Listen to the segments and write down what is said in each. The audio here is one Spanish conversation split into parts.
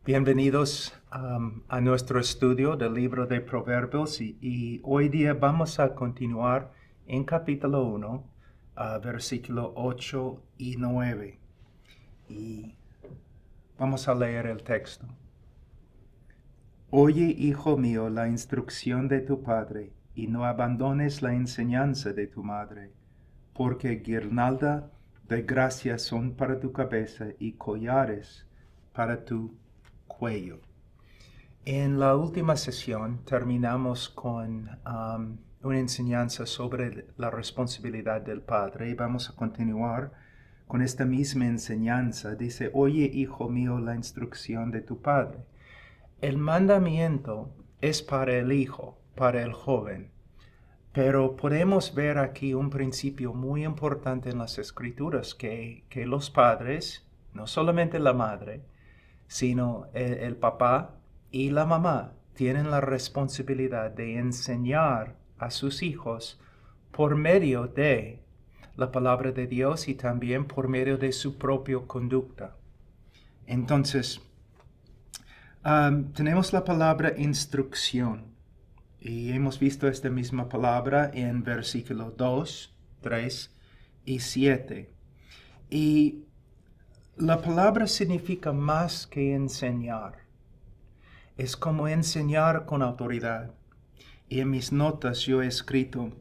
Bienvenidos a nuestro estudio del libro de Proverbios y hoy día vamos a continuar en capítulo 1, versículo 8 y 9. Y vamos a leer el texto. Oye, hijo mío, la instrucción de tu padre, y no abandones la enseñanza de tu madre, porque guirnalda de gracia son para tu cabeza y collares para tu cuello. En la última sesión terminamos con una enseñanza sobre la responsabilidad del padre y vamos a continuar con esta misma enseñanza. Dice, oye, hijo mío, la instrucción de tu padre. El mandamiento es para el hijo, para el joven, pero podemos ver aquí un principio muy importante en las Escrituras, que los padres, no solamente la madre, sino el papá y la mamá tienen la responsabilidad de enseñar a sus hijos por medio de la palabra de Dios y también por medio de su propia conducta. Entonces, tenemos la palabra instrucción y hemos visto esta misma palabra en versículos 2, 3 y 7. Y la palabra significa más que enseñar. Es como enseñar con autoridad. Y en mis notas yo he escrito,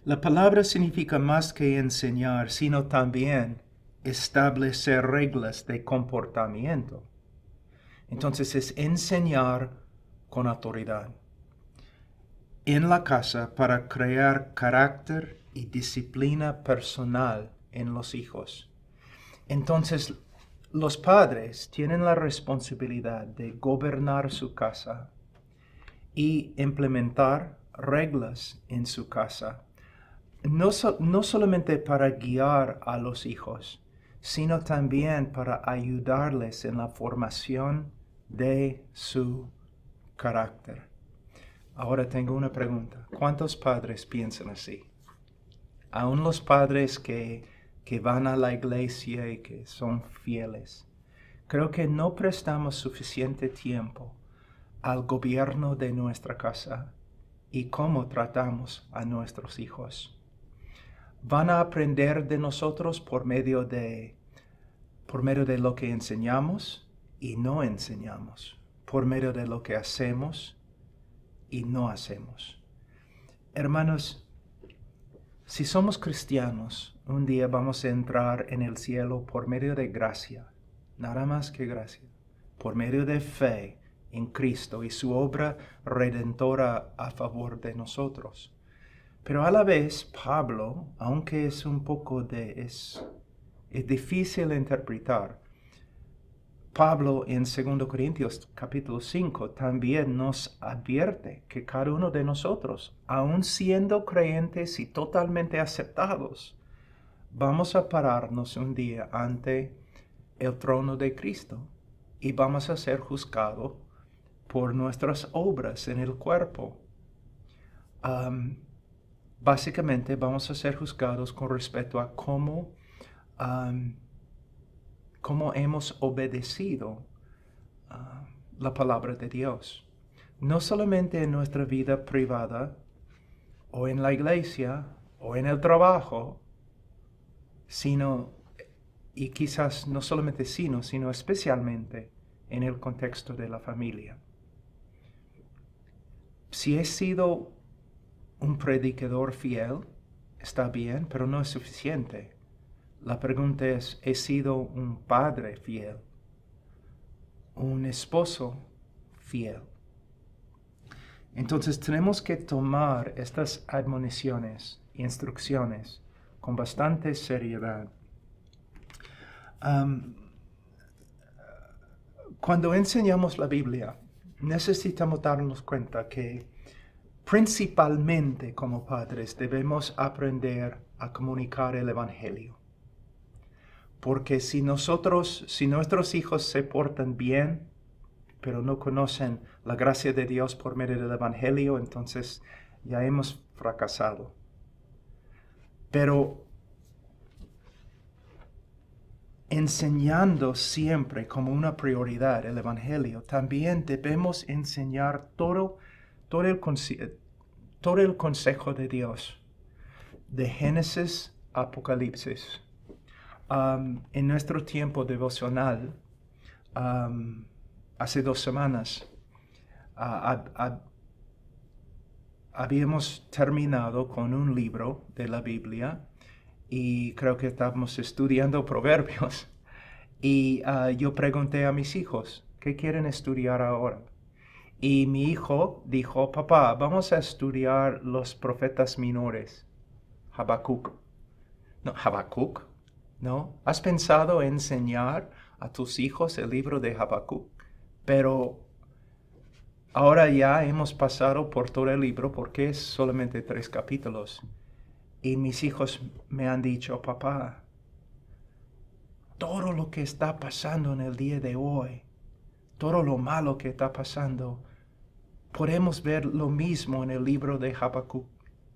la palabra significa más que enseñar, sino también establecer reglas de comportamiento. Entonces es enseñar con autoridad. En la casa para crear carácter y disciplina personal en los hijos. Entonces, los padres tienen la responsabilidad de gobernar su casa y implementar reglas en su casa, no solamente para guiar a los hijos, sino también para ayudarles en la formación de su carácter. Ahora tengo una pregunta. ¿Cuántos padres piensan así? Aún los padres que van a la iglesia y que son fieles. Creo que no prestamos suficiente tiempo al gobierno de nuestra casa y cómo tratamos a nuestros hijos. Van a aprender de nosotros por medio de lo que enseñamos y no enseñamos, por medio de lo que hacemos y no hacemos. Hermanos, si somos cristianos, un día vamos a entrar en el cielo por medio de gracia, nada más que gracia, por medio de fe en Cristo y su obra redentora a favor de nosotros. Pero a la vez, Pablo, aunque es es difícil de interpretar, Pablo en 2 Corintios capítulo 5 también nos advierte que cada uno de nosotros, aun siendo creyentes y totalmente aceptados, vamos a pararnos un día ante el trono de Cristo y vamos a ser juzgados por nuestras obras en el cuerpo. Básicamente vamos a ser juzgados con respecto a cómo hemos obedecido la palabra de Dios. No solamente en nuestra vida privada, o en la iglesia, o en el trabajo, y quizás no solamente sino especialmente en el contexto de la familia. Si he sido un predicador fiel, está bien, pero no es suficiente. La pregunta es, ¿he sido un padre fiel? ¿Un esposo fiel? Entonces tenemos que tomar estas admoniciones, instrucciones, con bastante seriedad. Cuando enseñamos la Biblia, necesitamos darnos cuenta que principalmente como padres debemos aprender a comunicar el Evangelio. Porque si nuestros hijos se portan bien, pero no conocen la gracia de Dios por medio del Evangelio, entonces ya hemos fracasado. Pero enseñando siempre como una prioridad el Evangelio, también debemos enseñar todo el consejo de Dios, de Génesis a Apocalipsis. En nuestro tiempo devocional, hace 2 semanas, habíamos terminado con un libro de la Biblia y creo que estábamos estudiando Proverbios. Y yo pregunté a mis hijos, ¿qué quieren estudiar ahora? Y mi hijo dijo, papá, vamos a estudiar los profetas menores, Habacuc. No, Habacuc, ¿no? ¿Has pensado en enseñar a tus hijos el libro de Habacuc? Pero ahora ya hemos pasado por todo el libro porque es solamente 3 capítulos. Y mis hijos me han dicho, papá, todo lo que está pasando en el día de hoy, todo lo malo que está pasando, podemos ver lo mismo en el libro de Habacuc.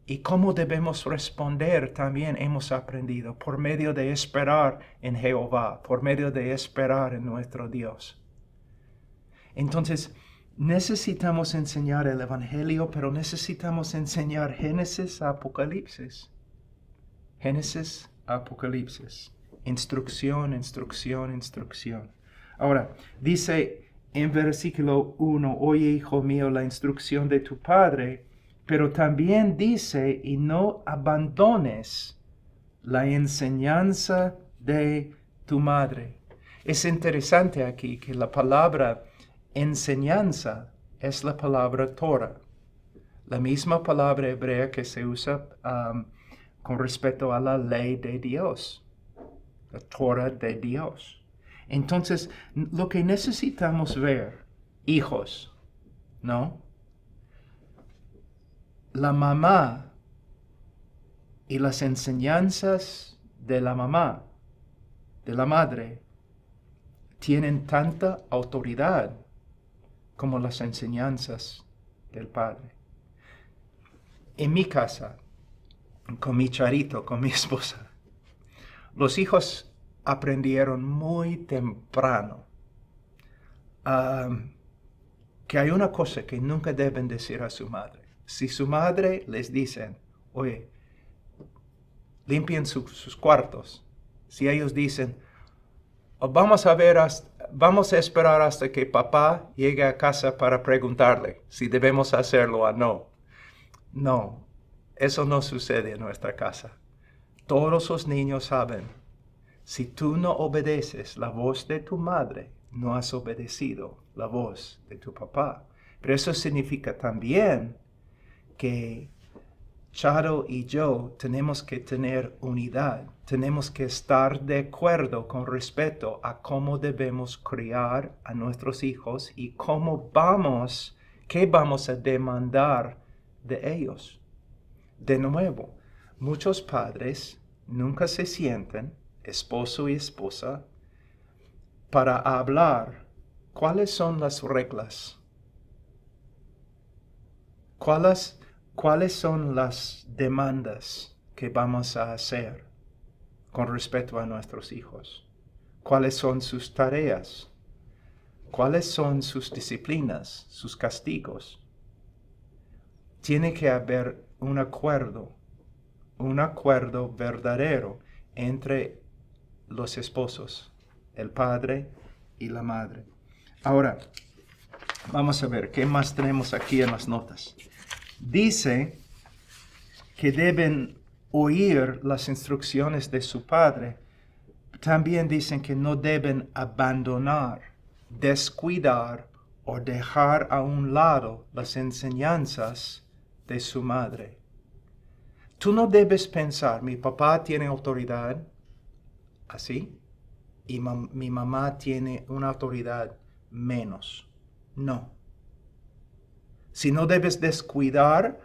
Y cómo debemos responder también hemos aprendido por medio de esperar en Jehová, por medio de esperar en nuestro Dios. Entonces, necesitamos enseñar el Evangelio, pero necesitamos enseñar Génesis a Apocalipsis. Génesis a Apocalipsis. Instrucción, instrucción, instrucción. Ahora, dice en versículo 1, oye, hijo mío, la instrucción de tu padre, pero también dice, y no abandones la enseñanza de tu madre. Es interesante aquí que la palabra enseñanza es la palabra Torah, la misma palabra hebrea que se usa con respecto a la ley de Dios, la Torah de Dios. Entonces, lo que necesitamos ver, hijos, ¿no? La mamá y las enseñanzas de la mamá, de la madre, tienen tanta autoridad como las enseñanzas del padre. En mi casa, con mi Charito, con mi esposa, los hijos aprendieron muy temprano que hay una cosa que nunca deben decir a su madre. Si su madre les dice, oye, limpien sus cuartos. Si ellos dicen, vamos a esperar hasta que papá llegue a casa para preguntarle si debemos hacerlo o no. No, eso no sucede en nuestra casa. Todos los niños saben, si tú no obedeces la voz de tu madre, no has obedecido la voz de tu papá. Pero eso significa también que Charo y yo tenemos que tener unidad, tenemos que estar de acuerdo con respecto a cómo debemos criar a nuestros hijos y qué vamos a demandar de ellos. De nuevo, muchos padres nunca se sienten, esposo y esposa, para hablar cuáles son las reglas, cuáles son las demandas que vamos a hacer con respecto a nuestros hijos, cuáles son sus tareas, cuáles son sus disciplinas, sus castigos. Tiene que haber un acuerdo verdadero entre los esposos, el padre y la madre. Ahora, vamos a ver qué más tenemos aquí en las notas. Dice que deben oír las instrucciones de su padre. También dicen que no deben abandonar, descuidar o dejar a un lado las enseñanzas de su madre. Tú no debes pensar, mi papá tiene autoridad así y mi mamá tiene una autoridad menos. No. Si no debes descuidar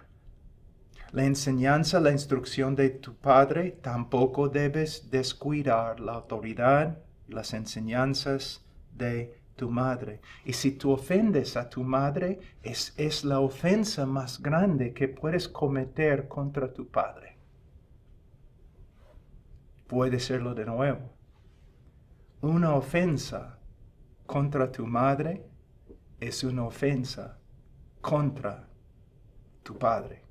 la enseñanza, la instrucción de tu padre, tampoco debes descuidar la autoridad, las enseñanzas de tu madre. Y si tú ofendes a tu madre, es la ofensa más grande que puedes cometer contra tu padre. Puede serlo de nuevo. una ofensa contra tu madre es una ofensa contra tu padre.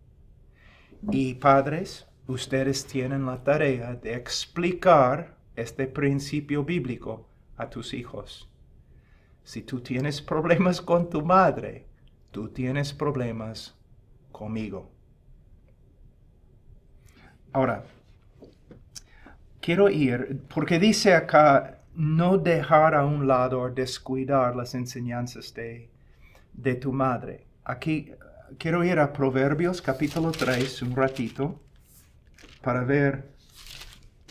Y padres, ustedes tienen la tarea de explicar este principio bíblico a tus hijos. Si tú tienes problemas con tu madre, tú tienes problemas conmigo. Ahora, quiero ir, porque dice acá, no dejar a un lado o descuidar las enseñanzas de tu madre. Aquí quiero ir a Proverbios capítulo 3 un ratito para ver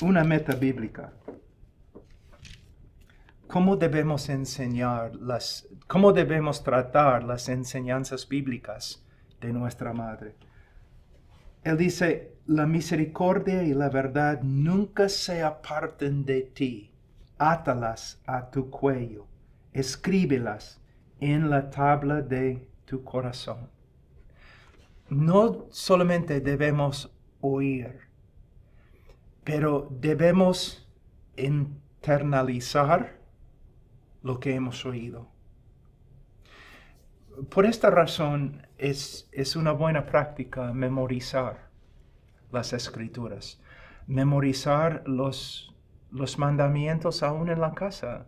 una meta bíblica. ¿Cómo debemos cómo debemos tratar las enseñanzas bíblicas de nuestra madre? Él dice, la misericordia y la verdad nunca se aparten de ti. Átalas a tu cuello, escríbelas en la tabla de tu corazón. No solamente debemos oír, pero debemos internalizar lo que hemos oído. Por esta razón es una buena práctica memorizar las escrituras, memorizar los mandamientos aún en la casa.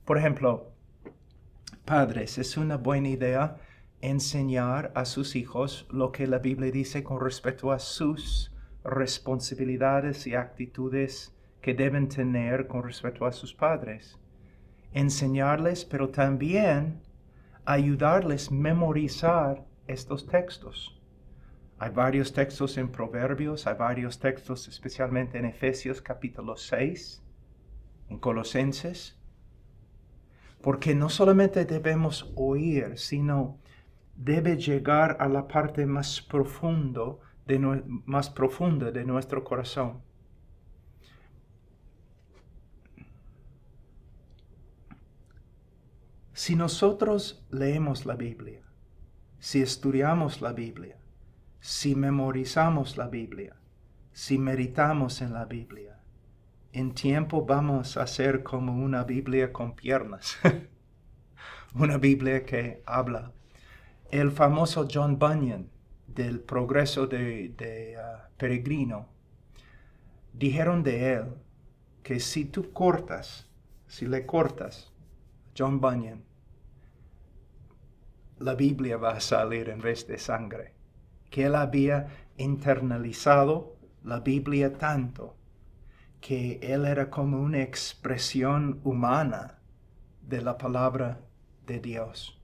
Por ejemplo, padres, es una buena idea enseñar a sus hijos lo que la Biblia dice con respecto a sus responsabilidades y actitudes que deben tener con respecto a sus padres. Enseñarles, pero también ayudarles a memorizar estos textos. Hay varios textos en Proverbios, hay varios textos especialmente en Efesios capítulo 6, en Colosenses, porque no solamente debemos oír, sino debe llegar a la parte más profunda de nuestro corazón. Si nosotros leemos la Biblia, si estudiamos la Biblia, si memorizamos la Biblia, si meditamos en la Biblia, en tiempo vamos a ser como una Biblia con piernas, una Biblia que habla. El famoso John Bunyan del Progreso de Peregrino, dijeron de él que si le cortas John Bunyan, la Biblia va a salir en vez de sangre. Que él había internalizado la Biblia tanto que él era como una expresión humana de la palabra de Dios.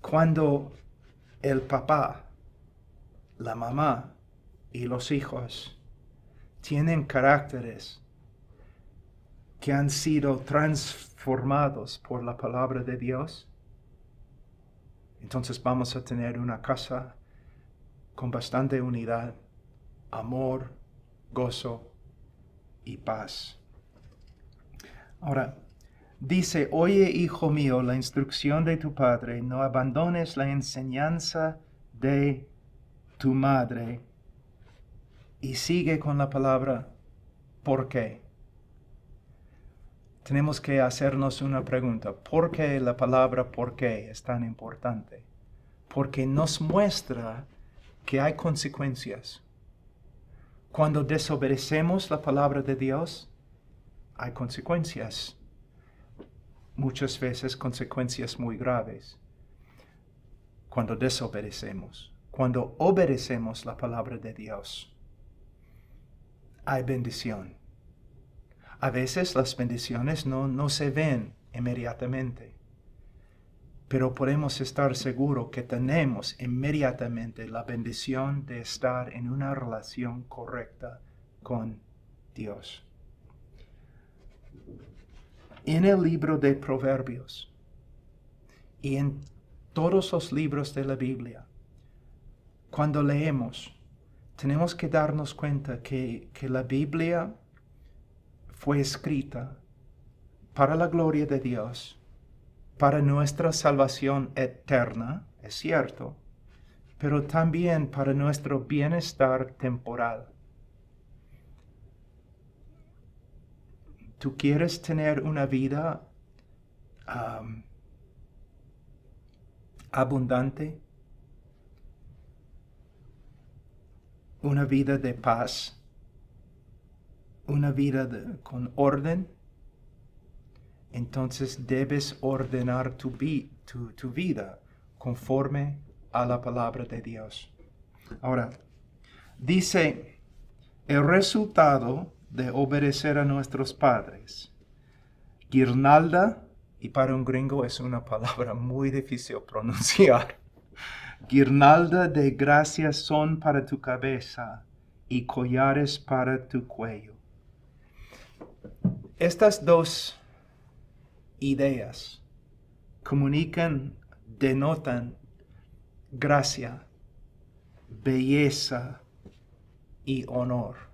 Cuando el papá, la mamá y los hijos tienen caracteres que han sido transformados por la palabra de Dios, entonces vamos a tener una casa con bastante unidad, amor, gozo y paz. Ahora, dice, oye, hijo mío, la instrucción de tu padre, no abandones la enseñanza de tu madre. Y sigue con la palabra, ¿por qué? Tenemos que hacernos una pregunta. ¿Por qué la palabra por qué es tan importante? Porque nos muestra que hay consecuencias. Cuando desobedecemos la palabra de Dios, hay consecuencias. Muchas veces consecuencias muy graves. Cuando desobedecemos, cuando obedecemos la palabra de Dios, hay bendición. A veces las bendiciones no se ven inmediatamente, pero podemos estar seguros que tenemos inmediatamente la bendición de estar en una relación correcta con Dios. En el libro de Proverbios y en todos los libros de la Biblia, cuando leemos, tenemos que darnos cuenta que la Biblia fue escrita para la gloria de Dios, para nuestra salvación eterna, es cierto, pero también para nuestro bienestar temporal. ¿Tú quieres tener una vida abundante? Una vida de paz? Una vida con orden? Entonces debes ordenar tu vida conforme a la palabra de Dios. Ahora, dice, el resultado de obedecer a nuestros padres. Guirnalda, y para un gringo es una palabra muy difícil de pronunciar. Guirnalda de gracias son para tu cabeza y collares para tu cuello. Estas dos ideas comunican, denotan gracia, belleza y honor.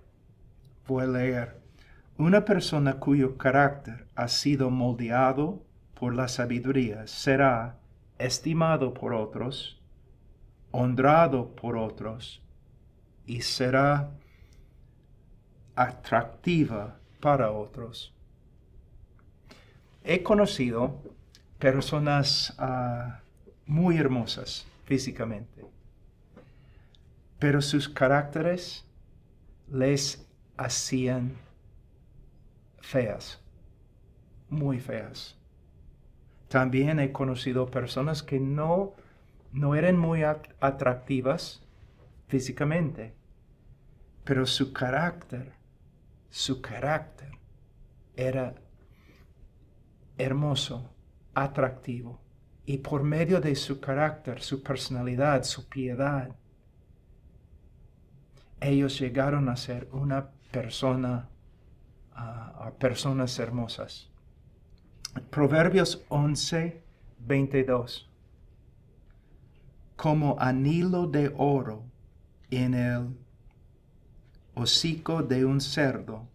Voy a leer. Una persona cuyo carácter ha sido moldeado por la sabiduría será estimado por otros, honrado por otros y será atractiva para otros. He conocido personas muy hermosas físicamente, pero sus caracteres les hacían feas, muy feas. También he conocido personas que no eran muy atractivas físicamente, pero su carácter era hermoso, atractivo. Y por medio de su carácter, su personalidad, su piedad, ellos llegaron a ser una persona, personas hermosas. Proverbios 11:22. Como anillo de oro en el hocico de un cerdo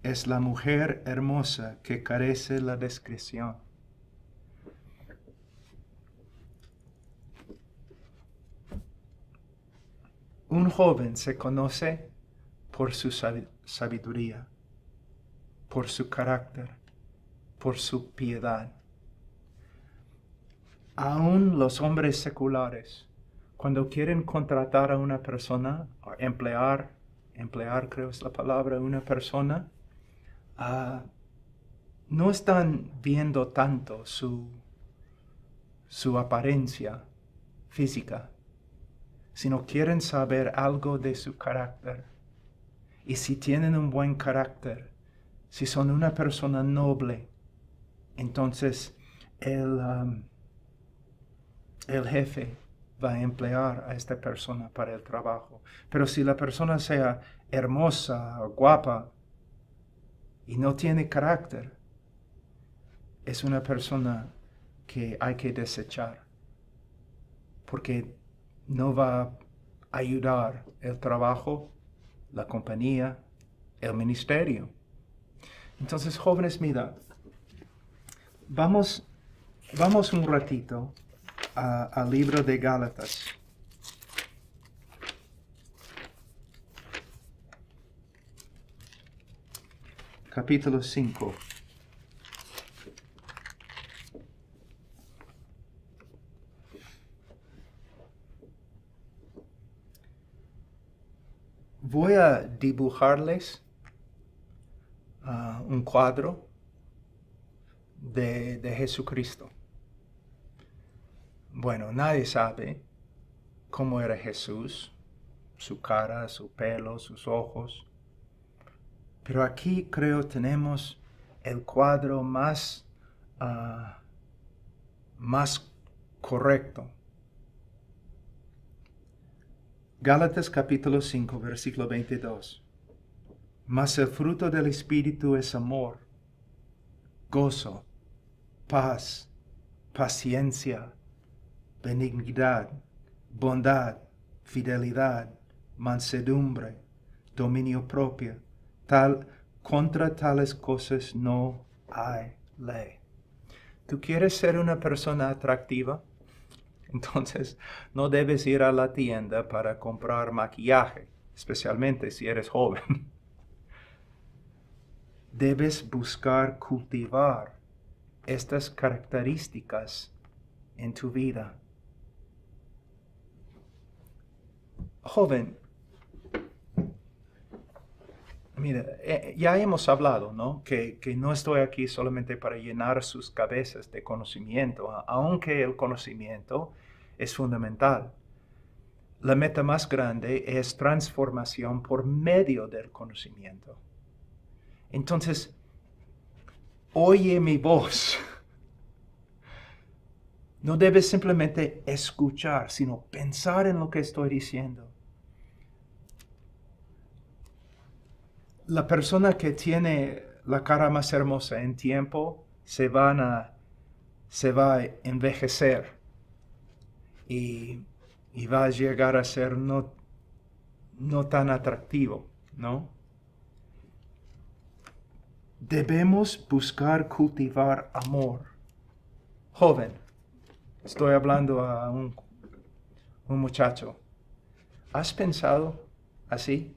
es la mujer hermosa que carece la discreción. Un joven se conoce por su sabiduría, por su carácter, por su piedad. Aún los hombres seculares, cuando quieren contratar a una persona, o emplear creo es la palabra, una persona, no están viendo tanto su apariencia física, sino quieren saber algo de su carácter. Y si tienen un buen carácter, si son una persona noble, entonces el jefe va a emplear a esta persona para el trabajo. Pero si la persona sea hermosa o guapa y no tiene carácter, es una persona que hay que desechar, porque no va a ayudar el trabajo, la compañía, el ministerio. Entonces, jóvenes, mira, vamos un ratito al libro de Gálatas. Capítulo 5. Voy a dibujarles un cuadro de Jesucristo. Bueno, nadie sabe cómo era Jesús, su cara, su pelo, sus ojos. Pero aquí creo tenemos el cuadro más correcto. Gálatas capítulo 5, versículo 22. Mas el fruto del Espíritu es amor, gozo, paz, paciencia, benignidad, bondad, fidelidad, mansedumbre, dominio propio. Contra tales cosas no hay ley. ¿Tú quieres ser una persona atractiva? Entonces no debes ir a la tienda para comprar maquillaje, especialmente si eres joven. debes buscar cultivar estas características en tu vida. Joven, mira, ya hemos hablado, ¿no? Que no estoy aquí solamente para llenar sus cabezas de conocimiento, aunque el conocimiento es fundamental. La meta más grande es transformación por medio del conocimiento. Entonces, oye mi voz. No debes simplemente escuchar, sino pensar en lo que estoy diciendo. La persona que tiene la cara más hermosa en tiempo se va a envejecer y va a llegar a ser no tan atractivo, ¿no? Debemos buscar cultivar amor. Joven, estoy hablando a un muchacho. ¿Has pensado así?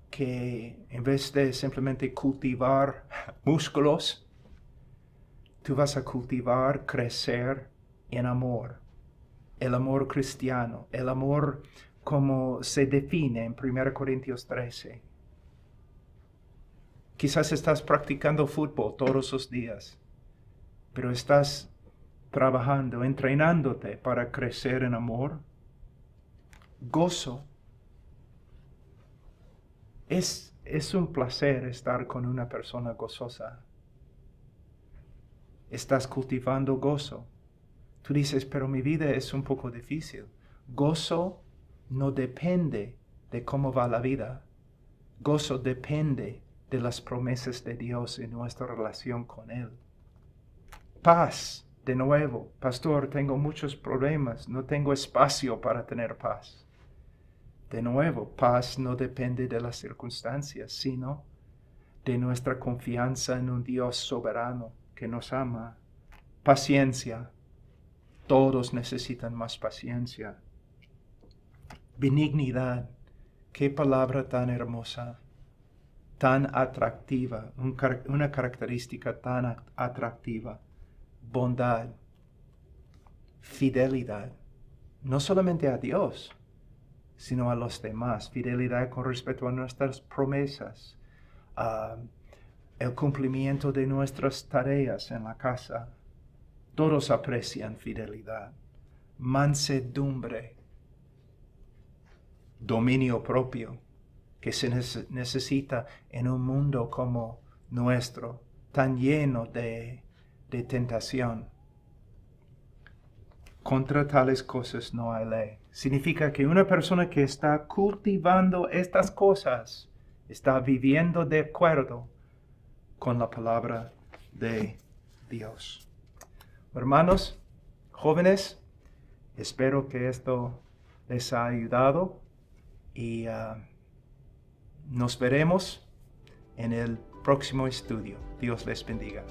Que en vez de simplemente cultivar músculos, tú vas a cultivar, crecer en amor. El amor cristiano, el amor como se define en 1 Corintios 13. Quizás estás practicando fútbol todos los días, pero estás trabajando, entrenándote para crecer en amor. Gozo. Es un placer estar con una persona gozosa. Estás cultivando gozo. Tú dices, pero mi vida es un poco difícil. Gozo no depende de cómo va la vida. Gozo depende de las promesas de Dios en nuestra relación con Él. Paz, de nuevo. Pastor, tengo muchos problemas. No tengo espacio para tener paz. De nuevo, paz no depende de las circunstancias, sino de nuestra confianza en un Dios soberano que nos ama. Paciencia. Todos necesitan más paciencia. Benignidad. Qué palabra tan hermosa, tan atractiva, una característica tan atractiva. Bondad. Fidelidad. No solamente a Dios, sino a los demás. Fidelidad con respecto a nuestras promesas, el cumplimiento de nuestras tareas en la casa. Todos aprecian fidelidad. Mansedumbre, dominio propio, que se necesita en un mundo como nuestro, tan lleno de tentación. Contra tales cosas no hay ley. Significa que una persona que está cultivando estas cosas está viviendo de acuerdo con la palabra de Dios. Hermanos, jóvenes, espero que esto les ha ayudado y nos veremos en el próximo estudio. Dios les bendiga.